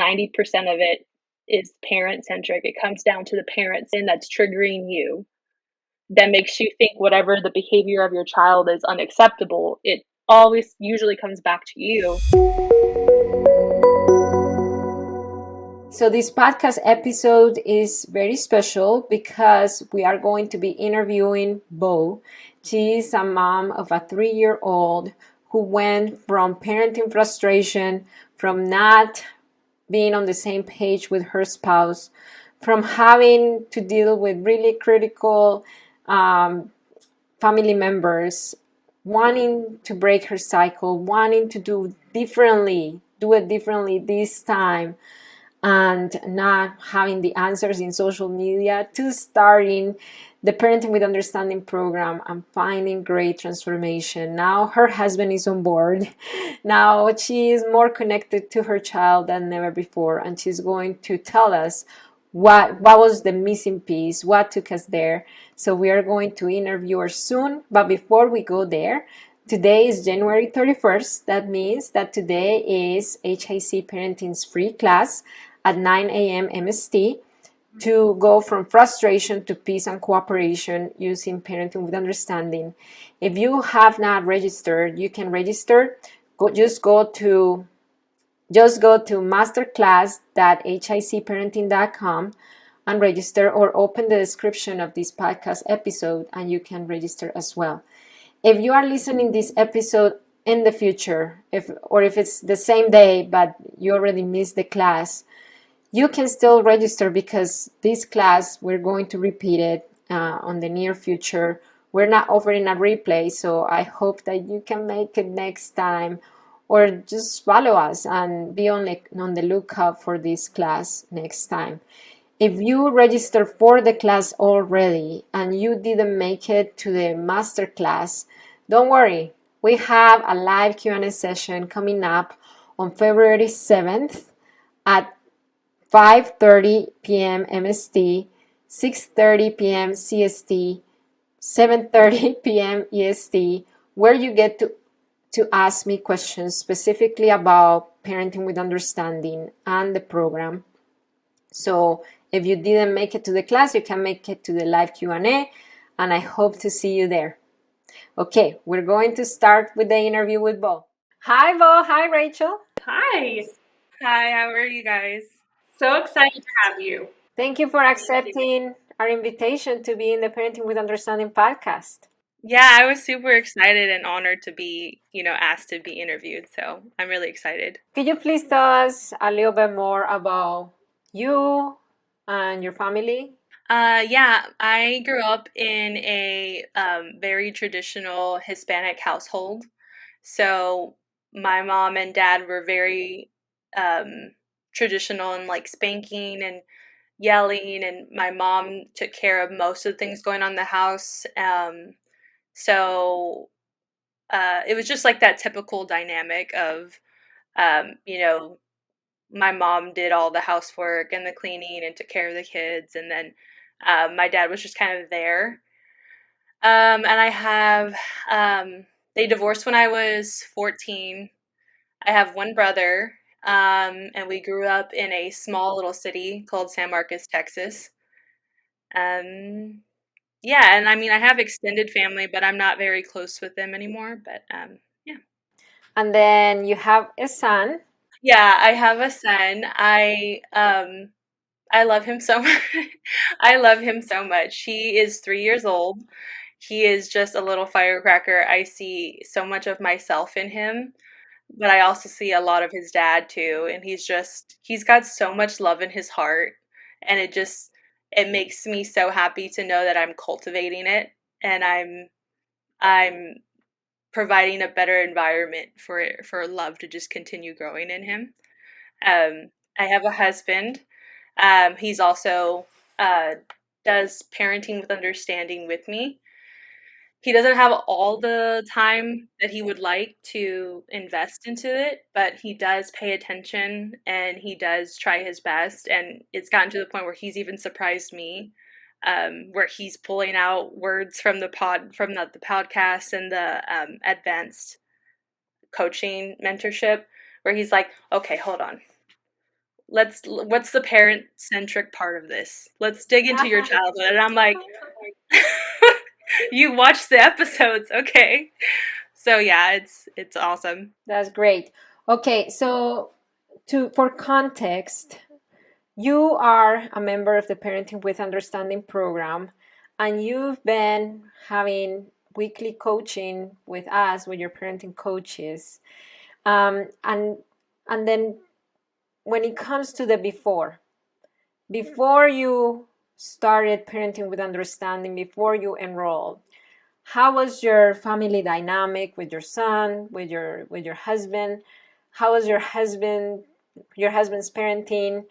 90% of it is parent-centric. It comes down to the parents, and that's triggering you. That makes you think whatever the behavior of your child is unacceptable. It always usually comes back to you. So this podcast episode is very special because we are going to be interviewing Bo. She is a mom of a 3-year-old who went from parenting frustration, from not being on the same page with her spouse, from having to deal with really critical family members, wanting to break her cycle, wanting to do it differently this time, and not having the answers in social media, to starting the Parenting with Understanding program and finding great transformation. Now her husband is on board. Now she is more connected to her child than never before, and she's going to tell us what was the missing piece, what took us there. So we are going to interview her soon. But before we go there, today is January 31st. That means that today is HIC Parenting's free class at 9 a.m. MST to go from frustration to peace and cooperation using Parenting with Understanding. If you have not registered, you can register. Just go to masterclass.hicparenting.com and register, or open the description of this podcast episode and you can register as well. If you are listening this episode in the future, if it's the same day but you already missed the class, you can still register, because this class, we're going to repeat it on the near future. We're not offering a replay, so I hope that you can make it next time, or just follow us and be on the lookout for this class next time. If you register for the class already and you didn't make it to the master class, don't worry. We have a live Q&A session coming up on February 7th at 5:30 p.m. MST, 6:30 p.m. CST, 7:30 p.m. EST, where you get to ask me questions specifically about Parenting with Understanding and the program. So if you didn't make it to the class, you can make it to the live Q&A, and I hope to see you there. Okay, we're going to start with the interview with Bo. Hi, Bo. Hi, Rachel. Hi. Hi, how are you guys? So excited to have you. Thank you for accepting our invitation to be in the Parenting with Understanding podcast. Yeah, I was super excited and honored to be, asked to be interviewed. So I'm really excited. Could you please tell us a little bit more about you and your family? Yeah, I grew up in a very traditional Hispanic household. So my mom and dad were very traditional in like spanking and yelling, and my mom took care of most of the things going on in the house. So it was just like that typical dynamic of, um, you know, my mom did all the housework and the cleaning and took care of the kids, and then my dad was just kind of there. And I have, they divorced when I was 14. I have one brother, and we grew up in a small little city called San Marcos, Texas. Um, yeah, and I mean, I have extended family, but I'm not very close with them anymore. But yeah. And then you have a son. Yeah, I have a son. I love him so much. I love him so much. He is 3 years old. He is just a little firecracker. I see so much of myself in him, but I also see a lot of his dad too. And he's got so much love in his heart. And it makes me so happy to know that I'm cultivating it, and I'm providing a better environment for love to just continue growing in him. I have a husband. He's also does parenting with understanding with me. He doesn't have all the time that he would like to invest into it, but he does pay attention and he does try his best. And it's gotten to the point where he's even surprised me, where he's pulling out words from the podcast and the advanced coaching mentorship, where he's like, "Okay, hold on. what's the parent-centric part of this? Let's dig into your childhood. And I'm like, you watch the episodes, okay. So yeah, it's awesome. That's great. Okay, so for context, you are a member of the Parenting with Understanding program, and you've been having weekly coaching with us, with your parenting coaches, and then when it comes to the before you started Parenting with Understanding, before you enrolled, how was your family dynamic with your son, with your husband? How was your husband's parenting?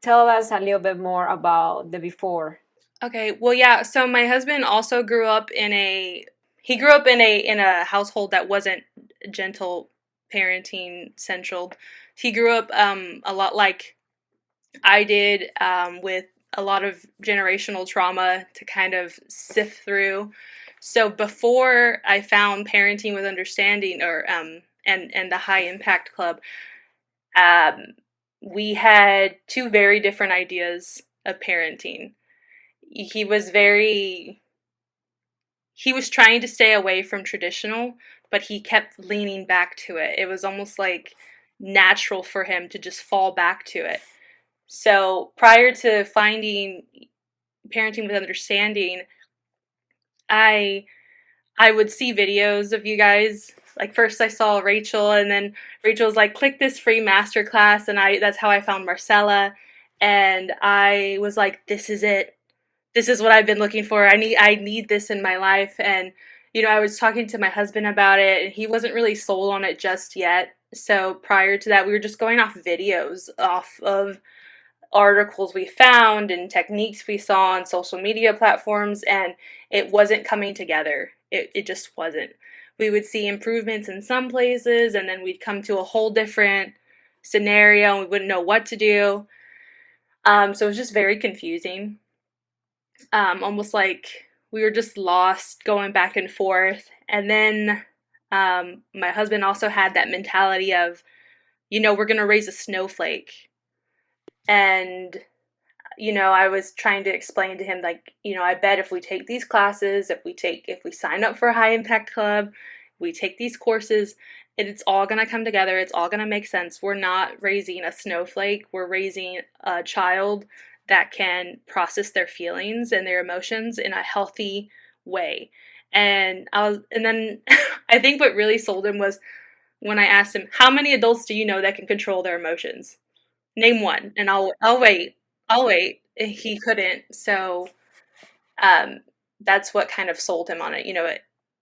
Tell us a little bit more about the before. Okay, well yeah, so my husband also grew up in a household that wasn't gentle parenting central. He grew up a lot like I did, with a lot of generational trauma to kind of sift through. So before I found Parenting with Understanding, or and the High Impact Club, um, we had two very different ideas of parenting. He was trying to stay away from traditional, but he kept leaning back to it. It was almost like natural for him to just fall back to it. So prior to finding Parenting with Understanding, I I would see videos of you guys. Like first I saw Rachel, and then Rachel was like, click this free masterclass, and that's how I found Marcela. And I was like, this is it. This is what I've been looking for. I need this in my life. And I was talking to my husband about it, and he wasn't really sold on it just yet. So prior to that, we were just going off videos, off of articles we found and techniques we saw on social media platforms, and it wasn't coming together. It just wasn't. We would see improvements in some places, and then we'd come to a whole different scenario and we wouldn't know what to do. So it was just very confusing. Almost like we were just lost going back and forth. And then my husband also had that mentality of, we're going to raise a snowflake. And I was trying to explain to him, like, I bet if we take these classes, if we sign up for a high impact club, we take these courses, it's all going to come together. It's all going to make sense. We're not raising a snowflake. We're raising a child that can process their feelings and their emotions in a healthy way. And then I think what really sold him was when I asked him, how many adults do you know that can control their emotions? Name one, and I'll wait. I'll wait. He couldn't, so that's what kind of sold him on it.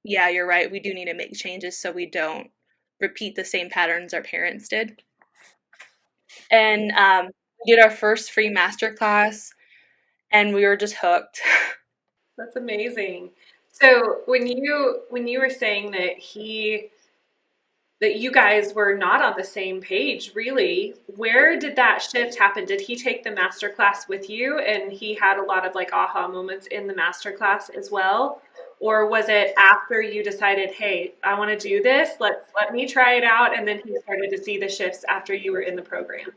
Yeah, you're right. We do need to make changes so we don't repeat the same patterns our parents did. And we did our first free masterclass, and we were just hooked. That's amazing. So when you were saying that you guys were not on the same page, really, where did that shift happen? Did he take the master class with you and he had a lot of like aha moments in the master class as well? Or was it after you decided, hey, I want to do this, let me try it out, and then he started to see the shifts after you were in the program?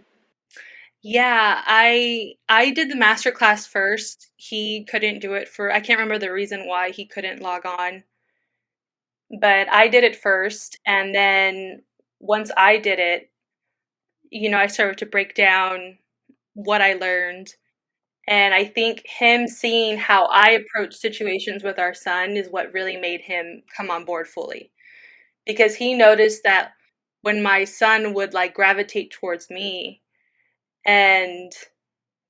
Yeah, I did the master class first. He couldn't do it I can't remember the reason why he couldn't log on. But I did it first, and then once I did it, I started to break down what I learned. And I think him seeing how I approach situations with our son is what really made him come on board fully. Because he noticed that when my son would like gravitate towards me and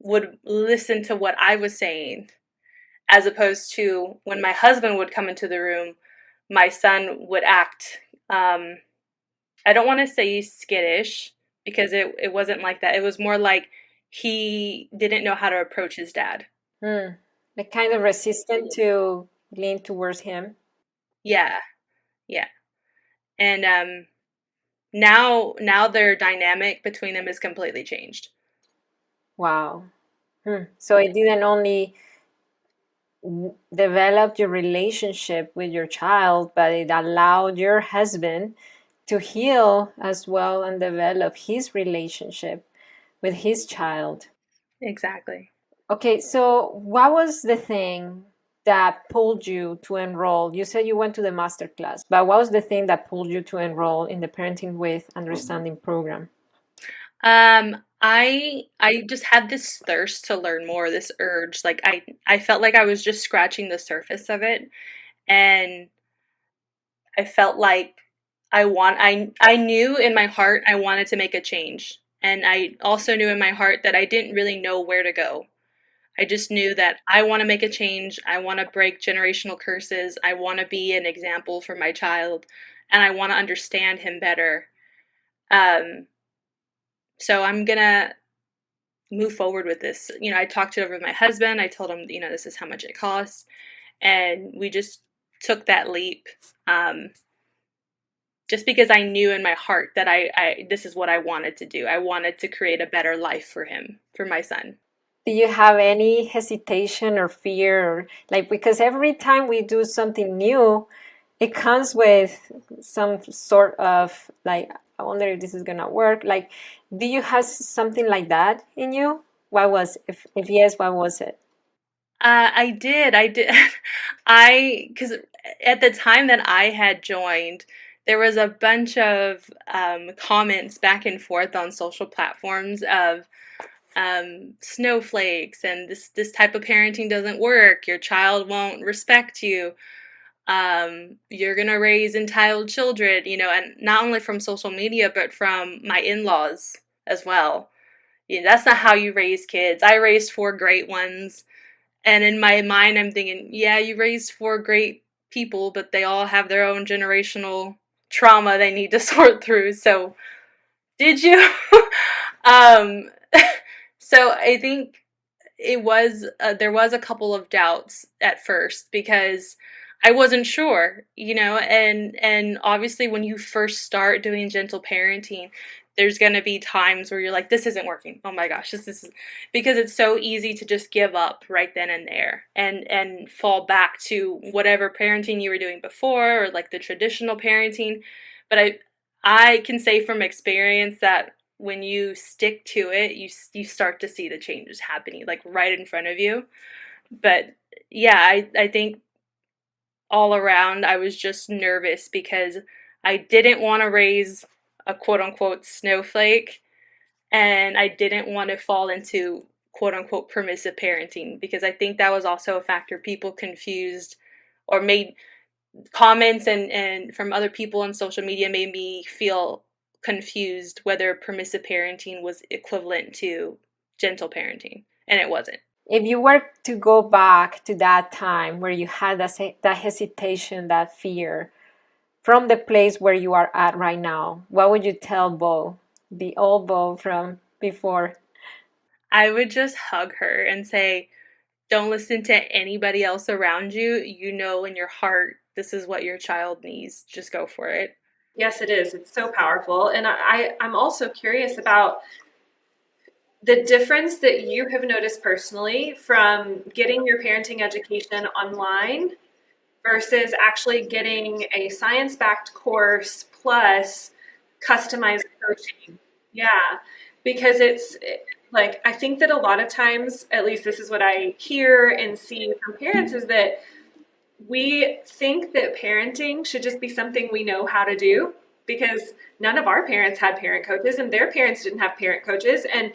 would listen to what I was saying, as opposed to when my husband would come into the room, my son would act, I don't want to say skittish, because it wasn't like that. It was more like he didn't know how to approach his dad. Like kind of resistant to lean towards him. Yeah, yeah. And now their dynamic between them is completely changed. Wow. So it didn't only develop your relationship with your child, but it allowed your husband to heal as well and develop his relationship with his child. Exactly. Okay, so what was the thing that pulled you to enroll? You said you went to the master class, but what was the thing that pulled you to enroll in the Parenting with Understanding program? I just had this thirst to learn more, this urge. Like I felt like I was just scratching the surface of it, and I felt like I knew in my heart I wanted to make a change. And I also knew in my heart that I didn't really know where to go. I just knew that I want to make a change. I want to break generational curses. I want to be an example for my child, and I want to understand him better. Um, so I'm gonna move forward with this. I talked it over with my husband. I told him, this is how much it costs, and we just took that leap. Just because I knew in my heart that I this is what I wanted to do. I wanted to create a better life for him, for my son. Do you have any hesitation or fear, or like, because every time we do something new, it comes with some sort of like, I wonder if this is gonna work. Like, do you have something like that in you? What was, if yes, what was it? I did. Because at the time that I had joined, there was a bunch of comments back and forth on social platforms of snowflakes and this type of parenting doesn't work. Your child won't respect you. You're gonna raise entitled children, and not only from social media, but from my in-laws as well. That's not how you raise kids. I raised 4 great ones. And in my mind, I'm thinking, yeah, you raised 4 great people, but they all have their own generational trauma they need to sort through. So, did you? um, so I think there was a couple of doubts at first because I wasn't sure, and obviously when you first start doing gentle parenting, there's going to be times where you're like, this isn't working. Oh my gosh, this is, because it's so easy to just give up right then and there and fall back to whatever parenting you were doing before, or like the traditional parenting. But I can say from experience that when you stick to it, you start to see the changes happening like right in front of you. But yeah, I think all around I was just nervous because I didn't want to raise a quote unquote snowflake, and I didn't want to fall into quote unquote permissive parenting, because I think that was also a factor. People confused or made comments and from other people on social media made me feel confused whether permissive parenting was equivalent to gentle parenting, and it wasn't. If you were to go back to that time where you had that hesitation, that fear, from the place where you are at right now, what would you tell Bo, the old Bo from before? I would just hug her and say, don't listen to anybody else around you. You know in your heart this is what your child needs. Just go for it. Yes, it is. It's so powerful. And I'm also curious about the difference that you have noticed personally from getting your parenting education online versus actually getting a science-backed course plus customized coaching. Yeah, because it's like, I think that a lot of times, at least this is what I hear and see from parents, is that we think that parenting should just be something we know how to do, because none of our parents had parent coaches and their parents didn't have parent coaches. And,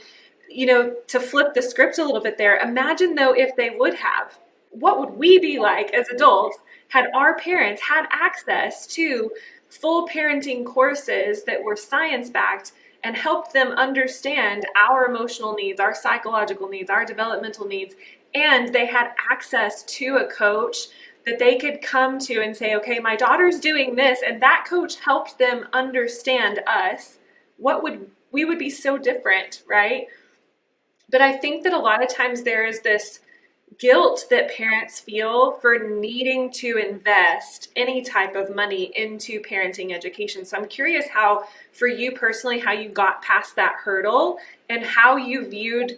to flip the script a little bit there, imagine though if they would have, what would we be like as adults had our parents had access to full parenting courses that were science backed and helped them understand our emotional needs, our psychological needs, our developmental needs, and they had access to a coach that they could come to and say, okay, my daughter's doing this, and that coach helped them understand us. We would be so different, right? But I think that a lot of times there is this guilt that parents feel for needing to invest any type of money into parenting education. So I'm curious how, for you personally, how you got past that hurdle and how you viewed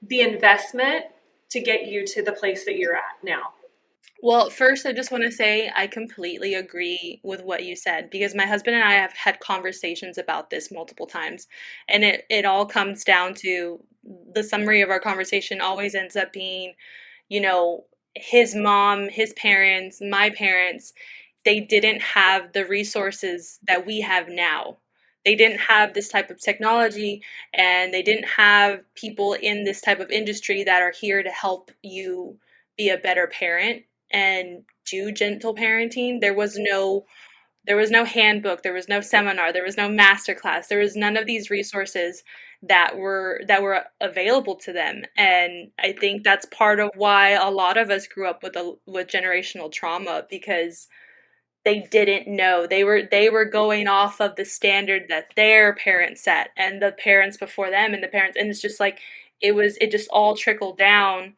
the investment to get you to the place that you're at now. Well, first, I just want to say I completely agree with what you said because my husband and I have had conversations about this multiple times. And it all comes down to the summary of our conversation always ends up being, you know, his mom, his parents, my parents, they didn't have the resources that we have now. They didn't have this type of technology and they didn't have people in this type of industry that are here to help you be a better parent and do gentle parenting. There was no handbook, there was no seminar, there was no masterclass, there was none of these resources that were available to them. And I think that's part of why a lot of us grew up with generational trauma, because they didn't know. They were going off of the standard that their parents set and the parents before them and the parents, and it's just like it just all trickled down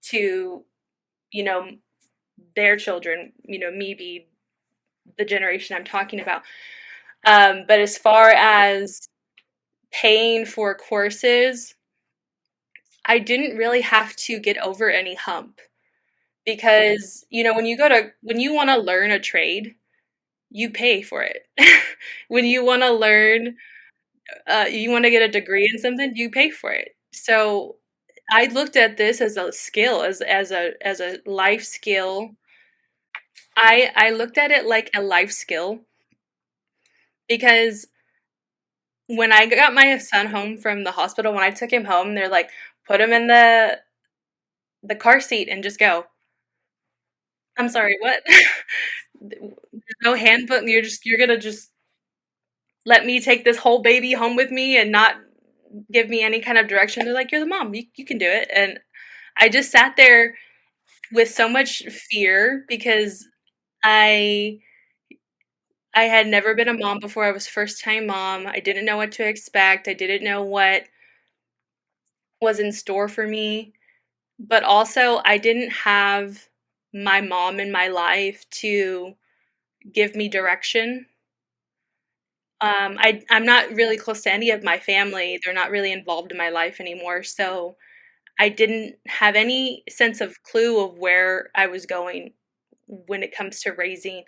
to, you know, their children, me be the generation I'm talking about. But as far as paying for courses, I didn't really have to get over any hump because, when you want to learn a trade, you pay for it. When you want to learn, you want to get a degree in something, you pay for it. So I looked at this as a skill, as a life skill. I looked at it like a life skill because when I got my son home from the hospital, when I took him home, they're like, put him in the car seat and just go. I'm sorry, what? There's no handbook. You're gonna just let me take this whole baby home with me and not give me any kind of direction. They're like, you're the mom. You can do it. And I just sat there with so much fear because I I had never been a mom before. I was first time mom. I didn't know what to expect. I didn't know what was in store for me. But also, I didn't have my mom in my life to give me direction. I'm not really close to any of my family. They're not really involved in my life anymore. So I didn't have any sense of clue of where I was going when it comes to raising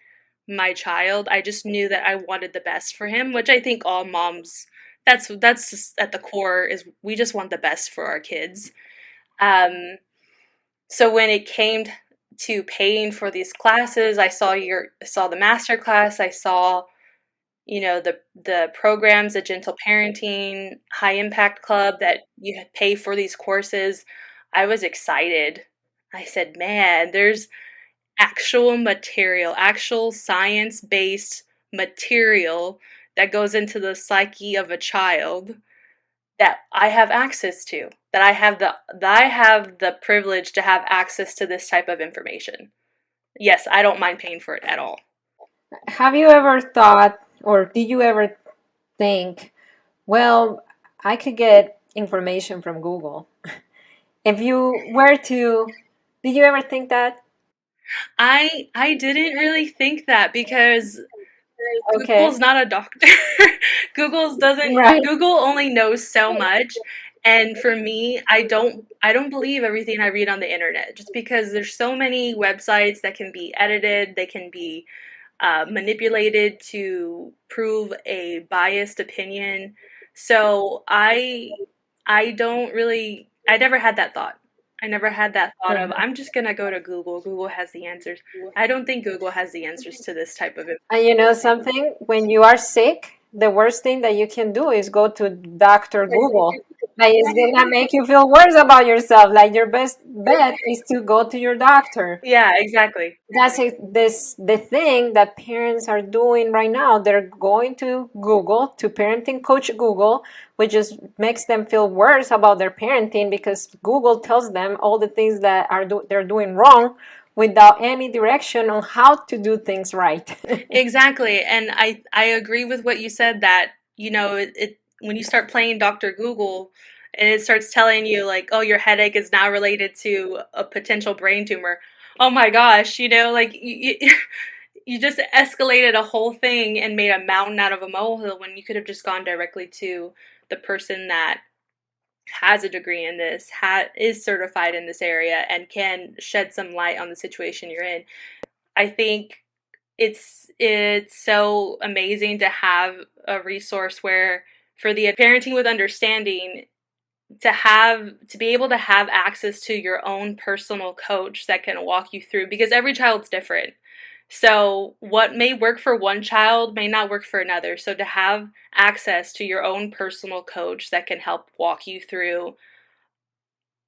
my child. I just knew that I wanted the best for him, which I think all moms, that's just at the core, is we just want the best for our kids. Um, so when it came to paying for these classes, I saw the master class, I saw, the programs, the gentle parenting, high impact club that you pay for these courses. I was excited. I said, man, there's actual material, actual science-based material that goes into the psyche of a child that I have access to, that I have the privilege to have access to this type of information. Yes, I don't mind paying for it at all. Have you ever thought, or did you ever think, well, I could get information from Google? If you were to, did you ever think that? I didn't really think that because Okay, Google's not a doctor. right. Google only knows so much. And for me, I don't believe everything I read on the internet just because there's so many websites that can be edited, they can be manipulated to prove a biased opinion. So I don't really I never had that thought. I never had that thought of Mhm. I'm just gonna go to Google. Google has the answers. I don't think Google has the answers to this type of And you know something? When you are sick, the worst thing that you can do is go to Dr. Google. Like it's gonna make you feel worse about yourself. Like your best bet is to go to your doctor. Yeah, exactly. That's it. The thing that parents are doing right now. They're going to Google, to parenting coach Google, which just makes them feel worse about their parenting because Google tells them all the things that they're doing wrong without any direction on how to do things right. Exactly. And I agree with what you said that, it when you start playing Dr. Google and it starts telling you like, oh, your headache is now related to a potential brain tumor. Oh my gosh, like you just escalated a whole thing and made a mountain out of a molehill when you could have just gone directly to the person that has a degree in this, is certified in this area, and can shed some light on the situation you're in. I think it's so amazing to have a resource where, for the parenting with understanding, to be able to have access to your own personal coach that can walk you through, because every child's different. So what may work for one child may not work for another. So to have access to your own personal coach that can help walk you through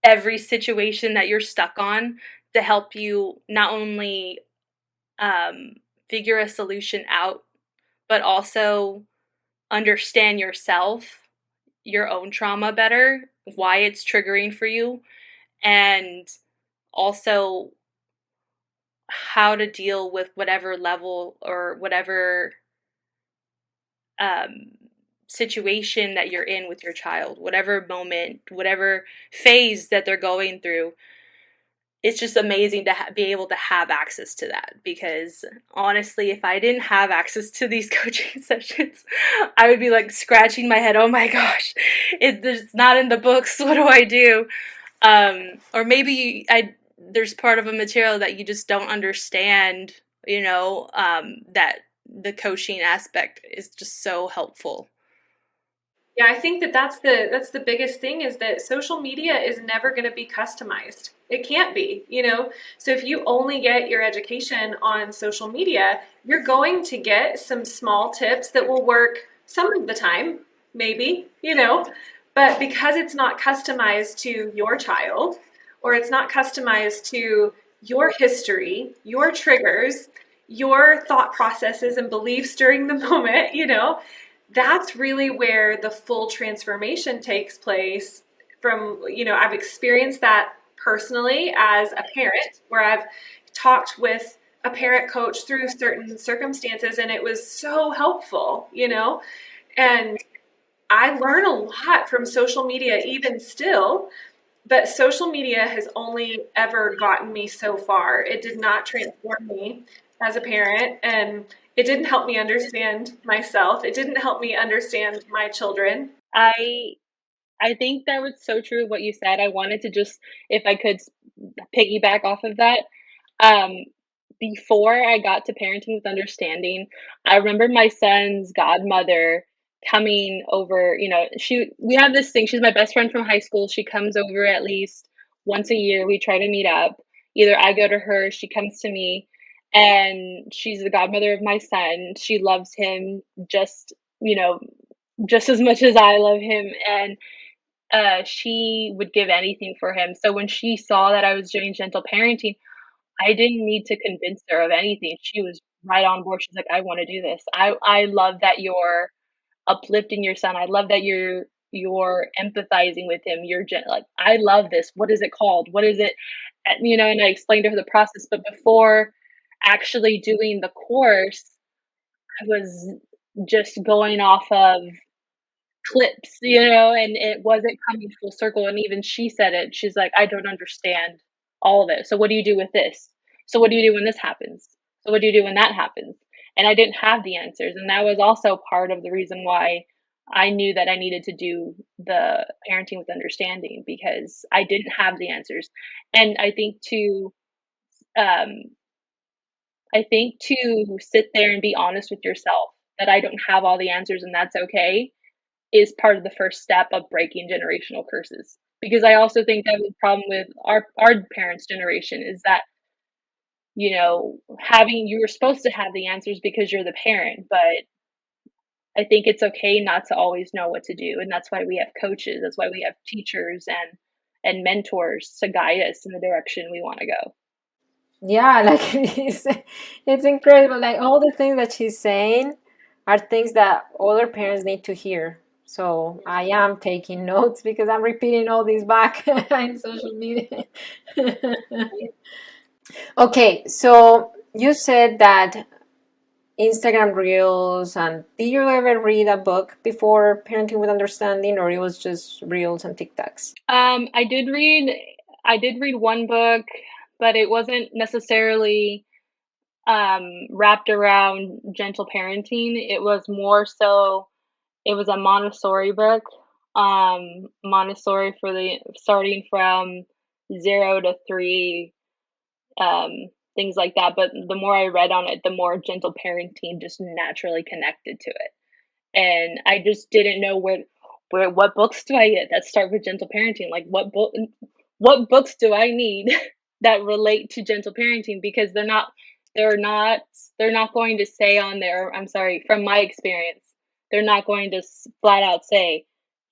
every situation that you're stuck on, to help you not only figure a solution out, but also understand yourself, your own trauma better, why it's triggering for you, and also how to deal with whatever level or whatever situation that you're in with your child, whatever moment, whatever phase that they're going through. It's just amazing to be able to have access to that, because honestly, if I didn't have access to these coaching sessions, I would be like scratching my head. Oh my gosh, it's not in the books. What do I do? Or maybe there's part of a material that you just don't understand, that the coaching aspect is just so helpful. Yeah, I think that's the biggest thing, is that social media is never going to be customized. It can't be, So if you only get your education on social media, you're going to get some small tips that will work some of the time, maybe, but because it's not customized to your child, or it's not customized to your history, your triggers, your thought processes and beliefs during the moment, that's really where the full transformation takes place. From, I've experienced that personally as a parent, where I've talked with a parent coach through certain circumstances, and it was so helpful, and I learn a lot from social media even still, but social media has only ever gotten me so far. It did not transform me as a parent, and it didn't help me understand myself. It didn't help me understand my children. I think that was so true what you said. I wanted to just, if I could piggyback off of that. Before I got to Parenting with Understanding, I remember my son's godmother coming over. We have this thing. She's my best friend from high school. She comes over at least once a year. We try to meet up. Either I go to her, she comes to me, and she's the godmother of my son. She loves him just as much as I love him, and she would give anything for him. So when she saw that I was doing gentle parenting, I didn't need to convince her of anything. She was right on board. She's like, I want to do this. I love that you're uplifting your son. I love that you're empathizing with him. Like, I love this. What is it called? What is it? And I explained to her the process. But before actually doing the course, I was just going off of clips, and it wasn't coming full circle. And even she said it. She's like, I don't understand all of it. So what do you do with this? So what do you do when this happens? So what do you do when that happens? And I didn't have the answers. And that was also part of the reason why I knew that I needed to do the Parenting with Understanding, because I didn't have the answers. And um, I think to sit there and be honest with yourself that I don't have all the answers and that's okay is part of the first step of breaking generational curses. Because I also think that the problem with our parents' generation is that, you were supposed to have the answers because you're the parent, but I think it's okay not to always know what to do. And that's why we have coaches. That's why we have teachers and mentors to guide us in the direction we want to go. Yeah, like it's incredible. Like all the things that she's saying are things that other parents need to hear. So I am taking notes because I'm repeating all this back in social media. Okay, so you said that Instagram Reels, and did you ever read a book before Parenting with Understanding, or it was just Reels and TikToks? I did read one book, but it wasn't necessarily wrapped around gentle parenting. It was more so, it was a Montessori book Montessori for the starting from 0 to 3, things like that. But the more I read on it, the more gentle parenting just naturally connected to it. And I just didn't know what books do I get that start with gentle parenting? Like what books do I need that relate to gentle parenting? Because they're not they're not going to say on there, I'm sorry, from my experience, they're not going to flat out say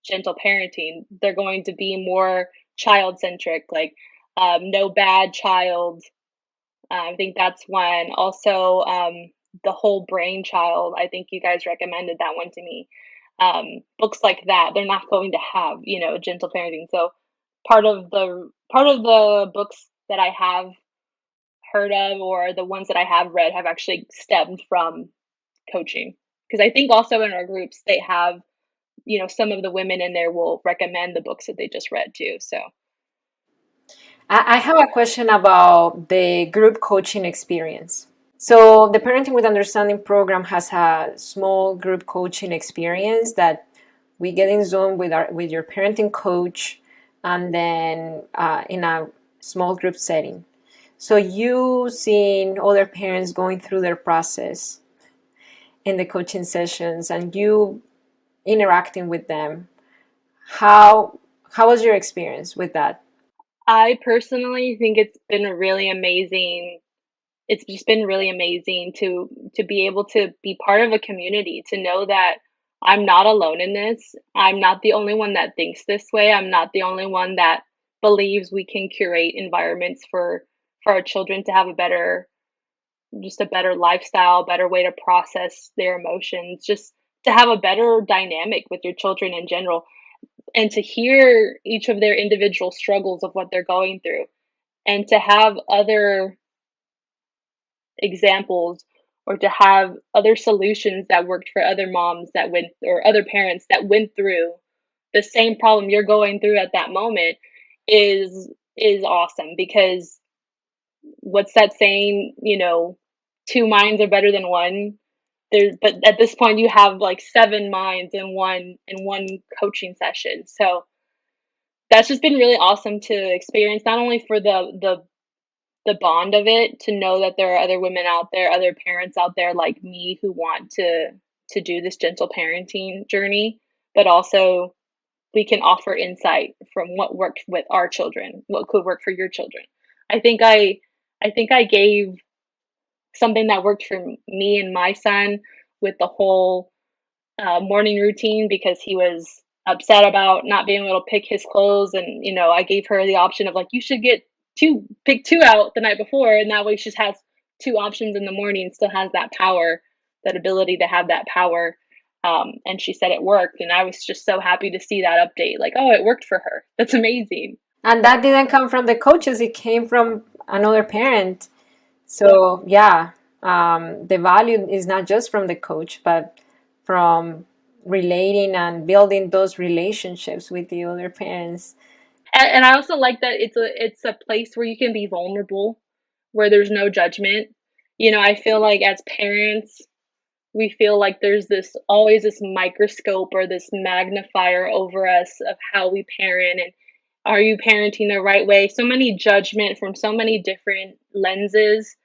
gentle parenting. They're going to be more child centric, like no bad child. I think that's one. Also, the whole brain child. I think you guys recommended that one to me. Books like that, they're not going to have, gentle parenting. So part of the books that I have heard of, or the ones that I have read, have actually stemmed from coaching. Because I think also in our groups they have, some of the women in there will recommend the books that they just read too. So I have a question about the group coaching experience. So the Parenting with Understanding program has a small group coaching experience that we get in Zoom with your parenting coach, and then in a small group setting. So you seeing other parents going through their process in the coaching sessions, and you interacting with them. How was your experience with that? I personally think it's been a really amazing it's just been really amazing to be able to be part of a community, to know that I'm not alone in this. I'm not the only one that thinks this way. I'm not the only one that believes we can curate environments for our children to have a better lifestyle, better way to process their emotions, just to have a better dynamic with your children in general, and to hear each of their individual struggles of what they're going through, and to have other examples, or to have other solutions that worked for other moms that went, or other parents that went through the same problem you're going through at that moment, is awesome. Because what's that saying, two minds are better than one. But at this point you have like 7 minds in one coaching session. So that's just been really awesome to experience, not only for the bond of it, to know that there are other women out there, other parents out there like me, who want to do this gentle parenting journey, but also we can offer insight from what worked with our children, what could work for your children. I think I gave something that worked for me and my son with the whole morning routine, because he was upset about not being able to pick his clothes. And I gave her the option of, like, you should pick two out the night before, and that way she just has two options in the morning, still has that power, that ability to have that power. And she said it worked, and I was just so happy to see that update, like, oh, it worked for her. That's amazing. And that didn't come from the coaches; it came from another parent. So yeah, the value is not just from the coach, but from relating and building those relationships with the other parents. And I also like that it's a place where you can be vulnerable, where there's no judgment. I feel like as parents, we feel like there's always this microscope or this magnifier over us of how we parent, and are you parenting the right way? So many judgment from so many different lenses.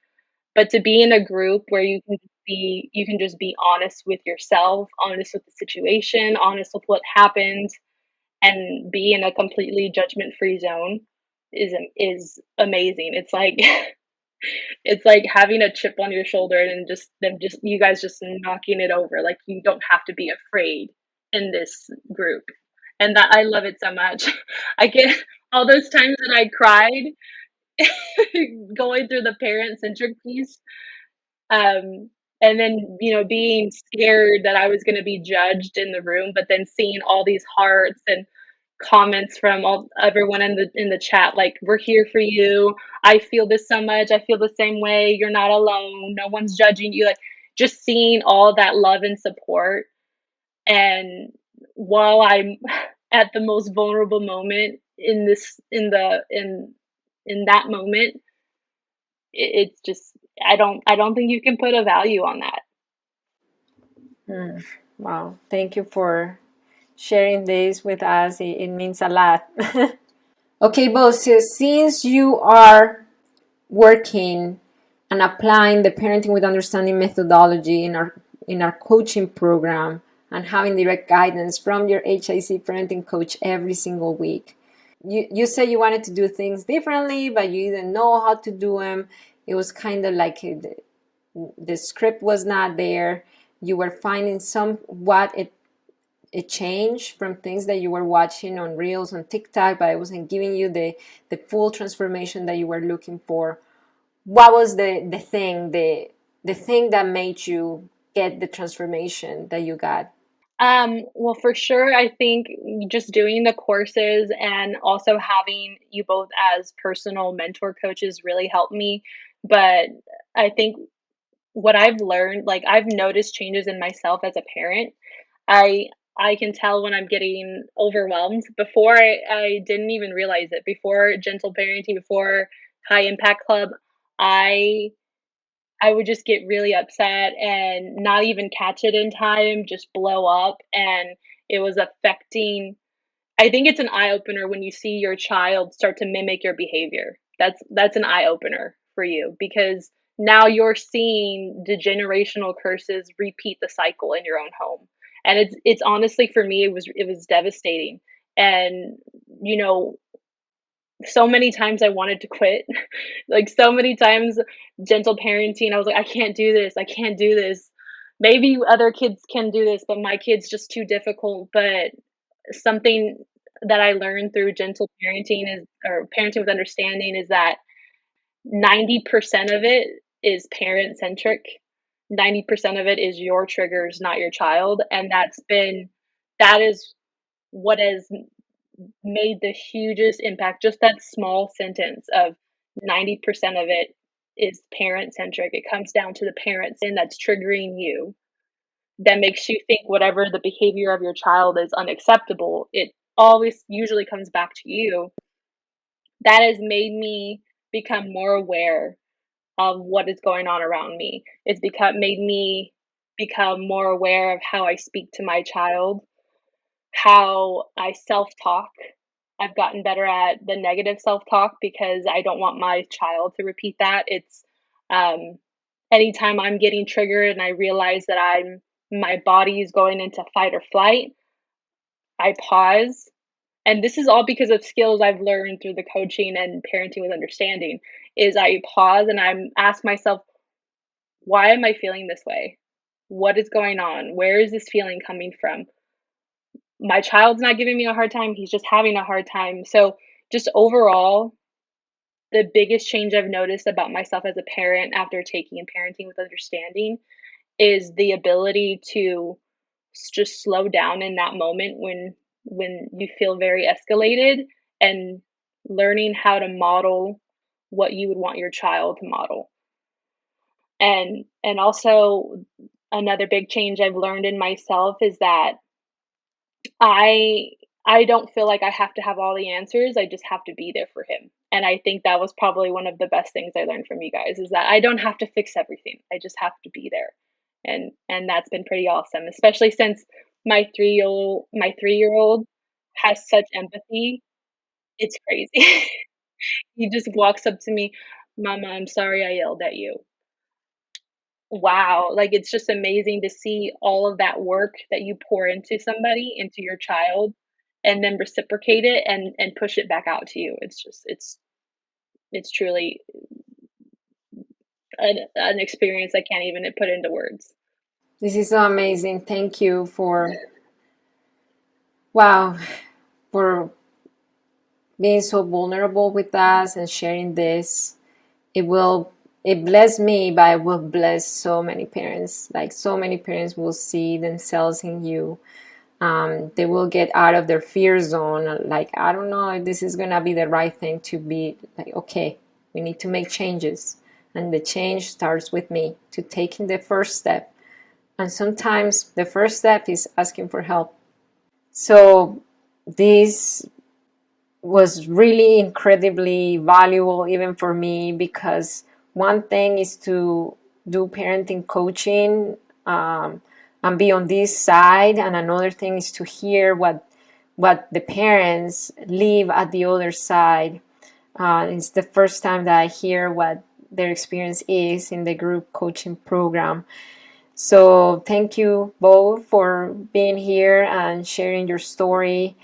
But to be in a group where you can just be honest with yourself, honest with the situation, honest with what happened, and be in a completely judgment-free zone is amazing. It's like it's like having a chip on your shoulder, and just you guys just knocking it over. Like, you don't have to be afraid in this group. And that, I love it so much. I get all those times that I cried going through the parent-centric piece. And then, being scared that I was going to be judged in the room, but then seeing all these hearts and comments from everyone in the chat, like, we're here for you. I feel this so much. I feel the same way. You're not alone. No one's judging you. Like, just seeing all that love and support. And while I'm at the most vulnerable moment in that moment, it's just, I don't think you can put a value on that. Wow, thank you for sharing this with us. It means a lot. Okay, boss, so since you are working and applying the parenting with understanding methodology in our coaching program and having direct guidance from your HIC parenting coach every single week, you said you wanted to do things differently, but you didn't know how to do them. It was kind of like the script was not there. You were finding somewhat it changed from things that you were watching on Reels on TikTok, but it wasn't giving you the full transformation that you were looking for. What was the thing that made you get the transformation that you got? Well, for sure, I think just doing the courses and also having you both as personal mentor coaches really helped me. But I think what I've learned, like I've noticed changes in myself as a parent. I I can tell when I'm getting overwhelmed. Before I didn't even realize it. Before gentle parenting, before high impact club, I I would just get really upset and not even catch it in time, just blow up, and it was affecting. I think it's an eye opener when you see your child start to mimic your behavior. That's an eye opener for you because now you're seeing the generational curses repeat the cycle in your own home. And it's honestly for me it was devastating. And you know, so many times I wanted to quit. Like so many times gentle parenting, I was like, I can't do this. I can't do this. Maybe other kids can do this, but my kid's just too difficult. But something that I learned through gentle parenting is or parenting with understanding is that 90% of it is parent centric. 90% of it is your triggers, not your child. And that is what has made the hugest impact. Just that small sentence of 90% of it is parent centric. It comes down to the parents and that's triggering you that makes you think whatever the behavior of your child is unacceptable. It always usually comes back to you. That has made me become more aware of what is going on around me. It's become made me become more aware of how I speak to my child, how I self-talk. I've gotten better at the negative self-talk because I don't want my child to repeat that. It's um, anytime I'm getting triggered and I realize that my body is going into fight or flight, I pause. And this is all because of skills I've learned through the coaching and parenting with understanding. Is I pause and I'm ask myself, why am I feeling this way? What is going on? Where is this feeling coming from? My child's not giving me a hard time, he's just having a hard time. So, just overall, the biggest change I've noticed about myself as a parent after taking parenting with understanding is the ability to just slow down in that moment when you feel very escalated and learning how to model what you would want your child to model. And also another big change I've learned in myself is that I I don't feel like I have to have all the answers. I just have to be there for him. And I think that was probably one of the best things I learned from you guys is that I don't have to fix everything. I just have to be there. And that's been pretty awesome, especially since my 3-year-old has such empathy. It's crazy. He just walks up to me, "Mama, I'm sorry I yelled at you." Wow, like, it's just amazing to see all of that work that you pour into somebody, into your child, and then reciprocate it and push it back out to you. It's just it's truly an experience I can't even put into words. This is so amazing. Thank you for wow for being so vulnerable with us and sharing this. It bless me, but it will bless so many parents. Like so many parents will see themselves in you. They will get out of their fear zone. Like, I don't know if this is gonna be the right thing to be like, okay, we need to make changes. And the change starts with me to taking the first step. And sometimes the first step is asking for help. So this was really incredibly valuable even for me because one thing is to do parenting coaching and be on this side, and another thing is to hear what the parents live at the other side. It's the first time that I hear what their experience is in the group coaching program. So thank you both for being here and sharing your story.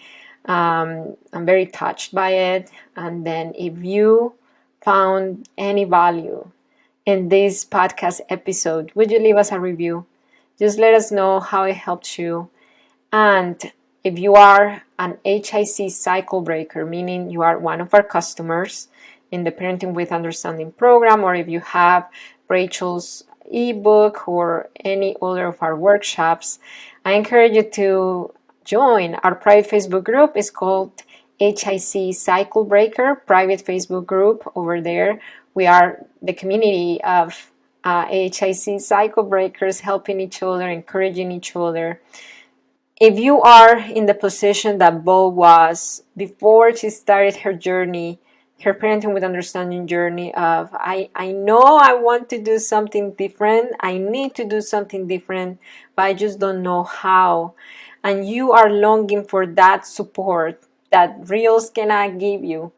I'm very touched by it. And then if you found any value in this podcast episode, would you leave us a review? Just let us know how it helped you. And if you are an HIC cycle breaker, meaning you are one of our customers in the Parenting with Understanding program, or if you have Rachel's ebook or any other of our workshops, I encourage you to join our private Facebook group. It's called HIC Cycle Breaker private Facebook group. Over there, we are the community of HIC cycle breakers, helping each other, encouraging each other. If you are in the position that Bo was before she started her journey, her Parenting with Understanding journey of, I know I want to do something different, I need to do something different, but I just don't know how. And you are longing for that support that Reels cannot give you,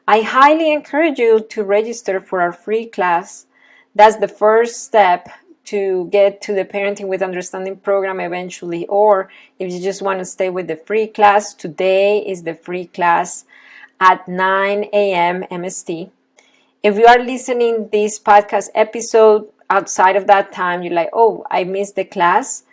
I highly encourage you to register for our free class. That's the first step to get to the Parenting with Understanding program eventually. Or if you just want to stay with the free class, today is the free class at 9 a.m. MST. If you are listening this podcast episode outside of that time, you're like, oh, I missed the class,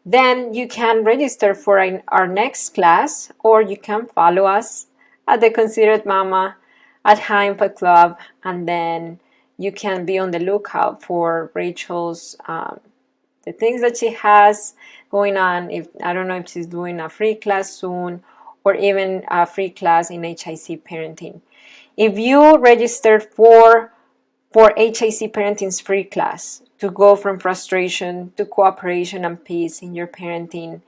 then you can register for our next class, or you can follow us at the Considerate Mama at HIC Impact Club, and then you can be on the lookout for Rachel's the things that she has going on. If I don't know if she's doing a free class soon, or even a free class in HIC Parenting. If you registered for HIC Parenting's free class to go from frustration to cooperation and peace in your parenting,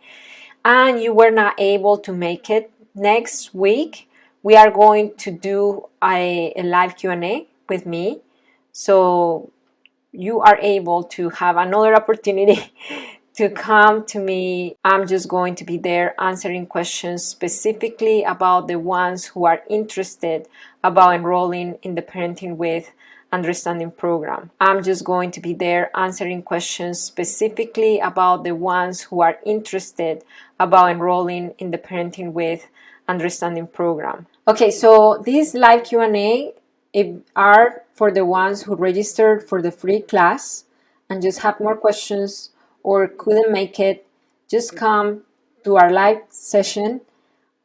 and you were not able to make it, next week we are going to do a live Q&A with me. So you are able to have another opportunity to come to me. I'm just going to be there answering questions specifically about the ones who are interested about enrolling in the Parenting with Understanding program. I'm just going to be there answering questions specifically about the ones who are interested about enrolling in the Parenting with Understanding program. Okay, so this live Q&A are for the ones who registered for the free class and just have more questions or couldn't make it. Just come to our live session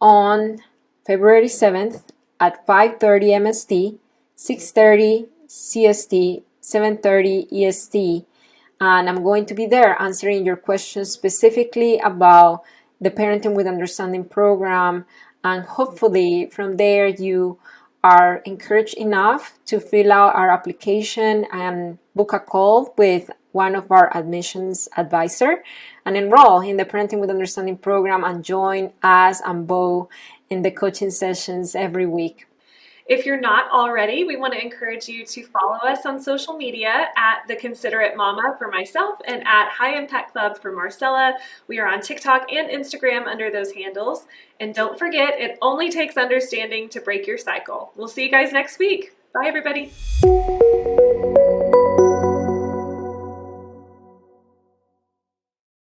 on February 7th at 5:30 MST, 6:30 CST, 7:30 EST, and I'm going to be there answering your questions specifically about the Parenting with Understanding program, and hopefully from there you are encouraged enough to fill out our application and book a call with one of our admissions advisor and enroll in the Parenting with Understanding program and join us and Bo in the coaching sessions every week. If you're not already, we want to encourage you to follow us on social media at The Considerate Mama for myself and at HIC Impact Club for Marcela. We are on TikTok and Instagram under those handles. And don't forget, it only takes understanding to break your cycle. We'll see you guys next week. Bye, everybody.